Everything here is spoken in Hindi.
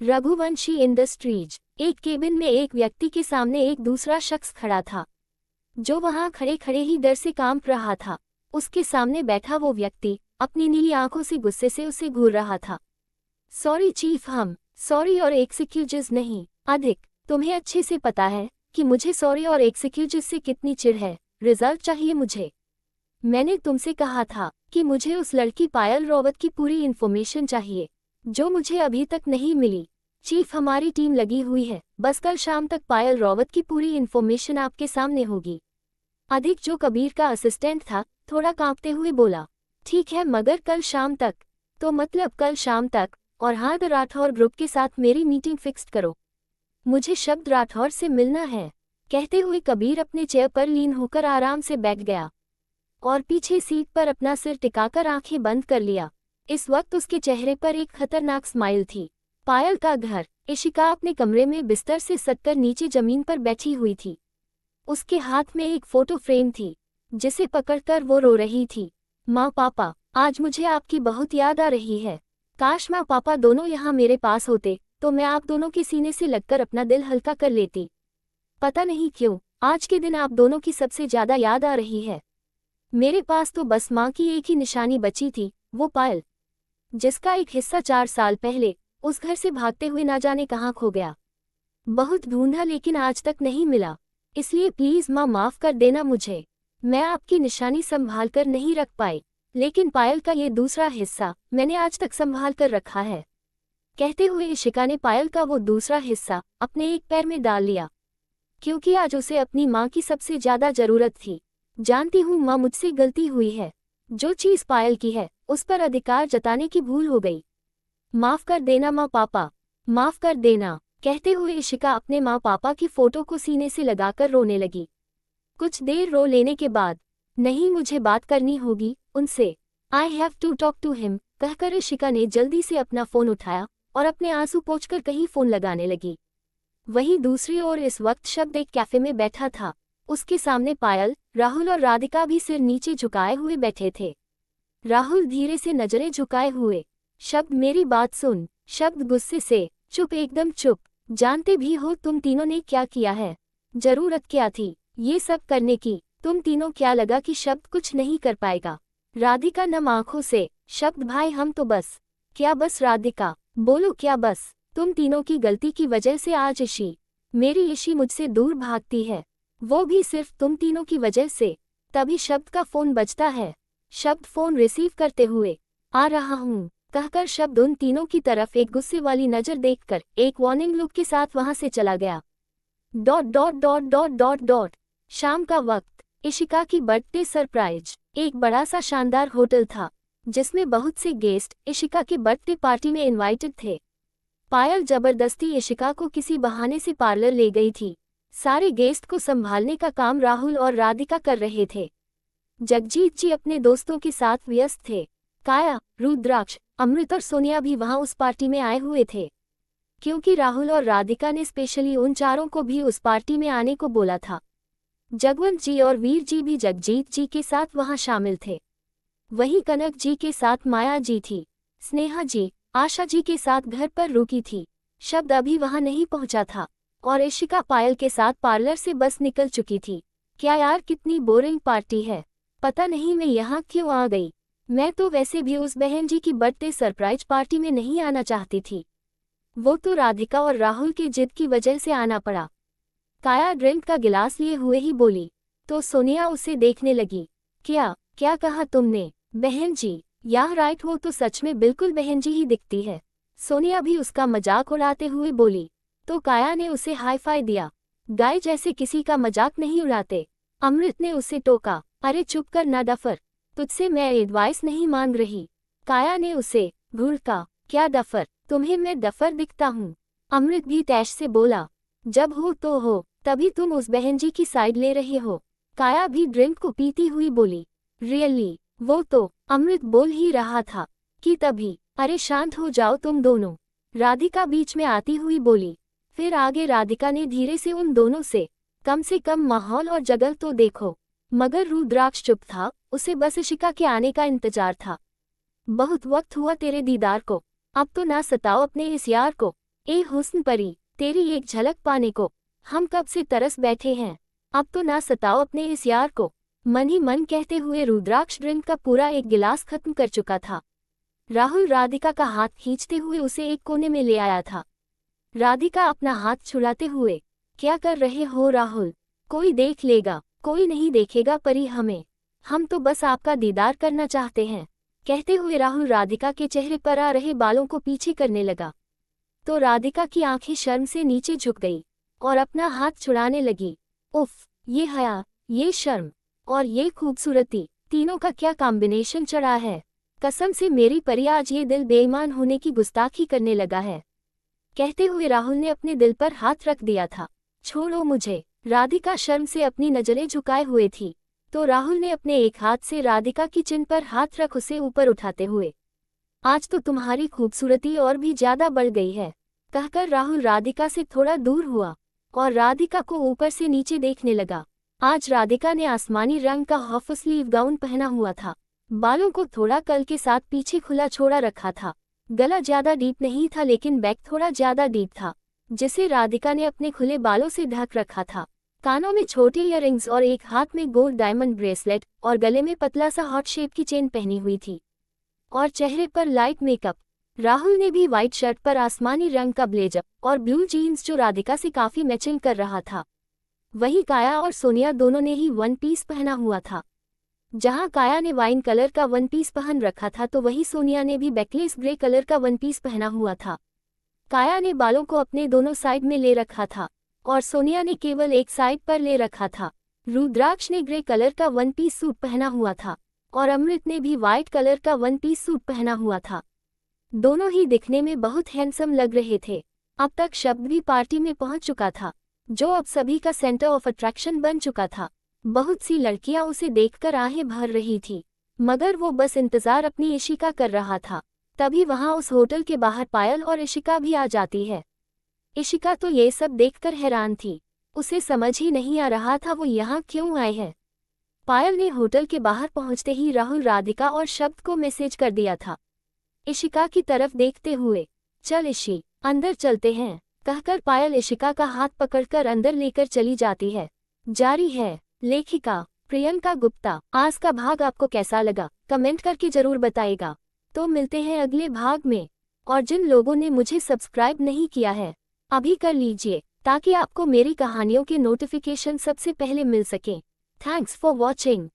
रघुवंशी इंडस्ट्रीज। एक केबिन में एक व्यक्ति के सामने एक दूसरा शख्स खड़ा था, जो वहां खड़े खड़े ही डर से कांप रहा था। उसके सामने बैठा वो व्यक्ति अपनी नीली आंखों से गुस्से से उसे घूर रहा था। सॉरी चीफ, हम सॉरी और एक्सक्यूजेस नहीं, अधिक। तुम्हें अच्छे से पता है कि मुझे सॉरी और एक्सक्यूजेस से कितनी चिढ़ है। रिजल्ट चाहिए मुझे। मैंने तुमसे कहा था कि मुझे उस लड़की पायल रावत की पूरी इन्फॉर्मेशन चाहिए, जो मुझे अभी तक नहीं मिली। चीफ, हमारी टीम लगी हुई है, बस कल शाम तक पायल रावत की पूरी इन्फॉर्मेशन आपके सामने होगी। अधिक, जो कबीर का असिस्टेंट था, थोड़ा कांपते हुए बोला। ठीक है, मगर कल शाम तक? तो मतलब कल शाम तक, और हाँ, द राठौर ग्रुप के साथ मेरी मीटिंग फिक्स्ड करो। मुझे शब्द राठौर से मिलना है। कहते हुए कबीर अपने चेयर पर लीन होकर आराम से बैठ गया और पीछे सीट पर अपना सिर टिकाकर आंखें बंद कर लिया। इस वक्त उसके चेहरे पर एक खतरनाक स्माइल थी। पायल का घर। इशिका अपने कमरे में बिस्तर से सटकर नीचे जमीन पर बैठी हुई थी। उसके हाथ में एक फोटो फ्रेम थी, जिसे पकड़कर वो रो रही थी। माँ, पापा, आज मुझे आपकी बहुत याद आ रही है। काश माँ पापा दोनों यहाँ मेरे पास होते, तो मैं आप दोनों के सीने से लगकर अपना दिल हल्का कर लेती। पता नहीं क्यों आज के दिन आप दोनों की सबसे ज्यादा याद आ रही है। मेरे पास तो बस माँ की एक ही निशानी बची थी, वो पायल, जिसका एक हिस्सा 4 साल पहले उस घर से भागते हुए ना जाने कहाँ खो गया। बहुत ढूंढा लेकिन आज तक नहीं मिला, इसलिए प्लीज माँ माफ कर देना मुझे। मैं आपकी निशानी संभाल कर नहीं रख पाई, लेकिन पायल का ये दूसरा हिस्सा मैंने आज तक संभाल कर रखा है। कहते हुए इशिका ने पायल का वो दूसरा हिस्सा अपने एक पैर में डाल लिया, क्योंकि आज उसे अपनी माँ की सबसे ज्यादा जरूरत थी। जानती हूँ माँ, मुझसे गलती हुई है। जो चीज पायल की है उस पर अधिकार जताने की भूल हो गई। माफ कर देना माँ पापा, माफ कर देना। कहते हुए इशिका अपने माँ पापा की फोटो को सीने से लगाकर रोने लगी। कुछ देर रो लेने के बाद, नहीं, मुझे बात करनी होगी उनसे। I have to talk to him, कहकर इशिका ने जल्दी से अपना फोन उठाया और अपने आंसू पोंछकर कहीं फोन लगाने लगी। वहीं दूसरी ओर इस वक्त शब्द एक कैफे में बैठा था। उसके सामने पायल, राहुल और राधिका भी सिर नीचे झुकाए हुए बैठे थे। राहुल धीरे से नजरें झुकाए हुए। शब्द, मेरी बात सुन। शब्द गुस्से से, चुप, एकदम चुप। जानते भी हो तुम तीनों ने क्या किया है? जरूरत क्या थी ये सब करने की? तुम तीनों, क्या लगा कि शब्द कुछ नहीं कर पाएगा? राधिका नम आंखों से, शब्द भाई हम तो बस। क्या बस राधिका? बोलो क्या बस? तुम तीनों की गलती की वजह से आज मेरी इशी मुझसे दूर भागती है, वो भी सिर्फ तुम तीनों की वजह से। तभी शब्द का फोन बजता है। शब्द फोन रिसीव करते हुए, आ रहा हूँ, कहकर शब्द उन तीनों की तरफ एक गुस्से वाली नजर देखकर एक वार्निंग लुक के साथ वहां से चला गया। Dot dot dot dot dot dot. शाम का वक्त। इशिका की बर्थडे सरप्राइज। एक बड़ा सा शानदार होटल था, जिसमें बहुत से गेस्ट इशिका के बर्थडे पार्टी में इनवाइटेड थे। पायल जबरदस्ती इशिका को किसी बहाने से पार्लर ले गई थी। सारे गेस्ट को संभालने का काम राहुल और राधिका कर रहे थे। जगजीत जी अपने दोस्तों के साथ व्यस्त थे। काया, रुद्राक्ष, अमृत और सोनिया भी वहां उस पार्टी में आए हुए थे, क्योंकि राहुल और राधिका ने स्पेशली उन चारों को भी उस पार्टी में आने को बोला था। जगवंत जी और वीर जी भी जगजीत जी के साथ वहां शामिल थे। वहीं कनक जी के साथ माया जी थी। स्नेहा जी, आशा जी के साथ घर पर रुकी थी। शब्द अभी वहां नहीं पहुंचा था और इशिका पायल के साथ पार्लर से बस निकल चुकी थी। क्या यार, कितनी बोरिंग पार्टी है। पता नहीं मैं यहाँ क्यों आ गई। मैं तो वैसे भी उस बहन जी की बर्थडे सरप्राइज पार्टी में नहीं आना चाहती थी। वो तो राधिका और राहुल की जिद की वजह से आना पड़ा। काया ड्रिंक का गिलास लिए हुए ही बोली, तो सोनिया उसे देखने लगी। क्या क्या कहा तुमने? बहन जी? याह राइट, वो तो सच में बिल्कुल बहन जी ही दिखती है। सोनिया भी उसका मजाक उड़ाते हुए बोली। तो काया ने उसे हाई फाई दिया। गाय जैसे किसी का मजाक नहीं उड़ाते। अमृत ने उसे टोका। अरे चुप कर ना डफर, तुझसे मैं एडवाइस नहीं मांग रही। काया ने उसे घूरका। क्या डफर? तुम्हें मैं डफर दिखता हूँ? अमृत भी तैश से बोला। जब हो तो हो, तभी तुम उस बहन जी की साइड ले रहे हो। काया भी ड्रिंक को पीती हुई बोली। रियली? वो तो, अमृत बोल ही रहा था कि तभी। अरे शांत हो जाओ तुम दोनों, राधिका बीच में आती हुई बोली। फिर आगे राधिका ने धीरे से उन दोनों से कम माहौल और जगह तो देखो। मगर रुद्राक्ष चुप था, उसे बस इशिका के आने का इंतजार था। बहुत वक्त हुआ तेरे दीदार को, अब तो ना सताओ अपने इस यार को। ए हुस्न परी, तेरी एक झलक पाने को हम कब से तरस बैठे हैं, अब तो ना सताओ अपने इस यार को। मन ही मन कहते हुए रुद्राक्ष ड्रिंक का पूरा एक गिलास खत्म कर चुका था। राहुल राधिका का हाथ खींचते हुए उसे एक कोने में ले आया था। राधिका अपना हाथ छुड़ाते हुए, क्या कर रहे हो राहुल, कोई देख लेगा। कोई नहीं देखेगा परी, हम तो बस आपका दीदार करना चाहते हैं, कहते हुए राहुल राधिका के चेहरे पर आ रहे बालों को पीछे करने लगा। तो राधिका की आंखें शर्म से नीचे झुक गई और अपना हाथ छुड़ाने लगी। उफ, ये हया, ये शर्म और ये खूबसूरती, तीनों का क्या कॉम्बिनेशन चढ़ा है। कसम से मेरी परी, आज ये दिल बेईमान होने की गुस्ताखी करने लगा है, कहते हुए राहुल ने अपने दिल पर हाथ रख दिया था। छोड़ो मुझे, राधिका शर्म से अपनी नजरें झुकाए हुए थी। तो राहुल ने अपने एक हाथ से राधिका की चिन पर हाथ रख उसे ऊपर उठाते हुए, आज तो तुम्हारी खूबसूरती और भी ज्यादा बढ़ गई है, कहकर राहुल राधिका से थोड़ा दूर हुआ और राधिका को ऊपर से नीचे देखने लगा। आज राधिका ने आसमानी रंग का हाफ स्लीव गाउन पहना हुआ था, बालों को थोड़ा कर्ल के साथ पीछे खुला छोड़ा रखा था। गला ज्यादा डीप नहीं था लेकिन बैक थोड़ा ज्यादा डीप था, जिसे राधिका ने अपने खुले बालों से ढक रखा था। कानों में छोटे ईयररिंग्स और एक हाथ में गोल्ड डायमंड ब्रेसलेट और गले में पतला सा हॉट शेप की चेन पहनी हुई थी और चेहरे पर लाइट मेकअप। राहुल ने भी व्हाइट शर्ट पर आसमानी रंग का ब्लेजर और ब्लू जीन्स जो राधिका से काफी मैचिंग कर रहा था। वहीं काया और सोनिया दोनों ने ही वन पीस पहना हुआ था। जहां काया ने वाइन कलर का वन पीस पहन रखा था तो वहीं सोनिया ने भी बैकलेस ग्रे कलर का वन पीस पहना हुआ था। काया ने बालों को अपने दोनों साइड में ले रखा था और सोनिया ने केवल एक साइड पर ले रखा था। रुद्राक्ष ने ग्रे कलर का वन पीस सूट पहना हुआ था और अमृत ने भी व्हाइट कलर का वन पीस सूट पहना हुआ था। दोनों ही दिखने में बहुत हैंडसम लग रहे थे। अब तक शब्द भी पार्टी में पहुंच चुका था, जो अब सभी का सेंटर ऑफ अट्रैक्शन बन चुका था। बहुत सी लड़कियां उसे देखकर आहें भर रही थी, मगर वो बस इंतजार अपनी इशिका कर रहा था। तभी वहां उस होटल के बाहर पायल और इशिका भी आ जाती है। इशिका तो ये सब देखकर हैरान थी, उसे समझ ही नहीं आ रहा था वो यहाँ क्यों आए हैं। पायल ने होटल के बाहर पहुंचते ही राहुल राधिका और शब्द को मैसेज कर दिया था, इशिका की तरफ देखते हुए, चल इशी, अंदर चलते हैं, कहकर पायल इशिका का हाथ पकड़कर अंदर लेकर चली जाती है। जारी है लेखिका प्रियंका गुप्ता। आज का भाग आपको कैसा लगा कमेंट करके जरूर बताइएगा। तो मिलते हैं अगले भाग में, और जिन लोगों ने मुझे सब्सक्राइब नहीं किया है अभी कर लीजिए, ताकि आपको मेरी कहानियों के नोटिफिकेशन सबसे पहले मिल सकें। Thanks for watching.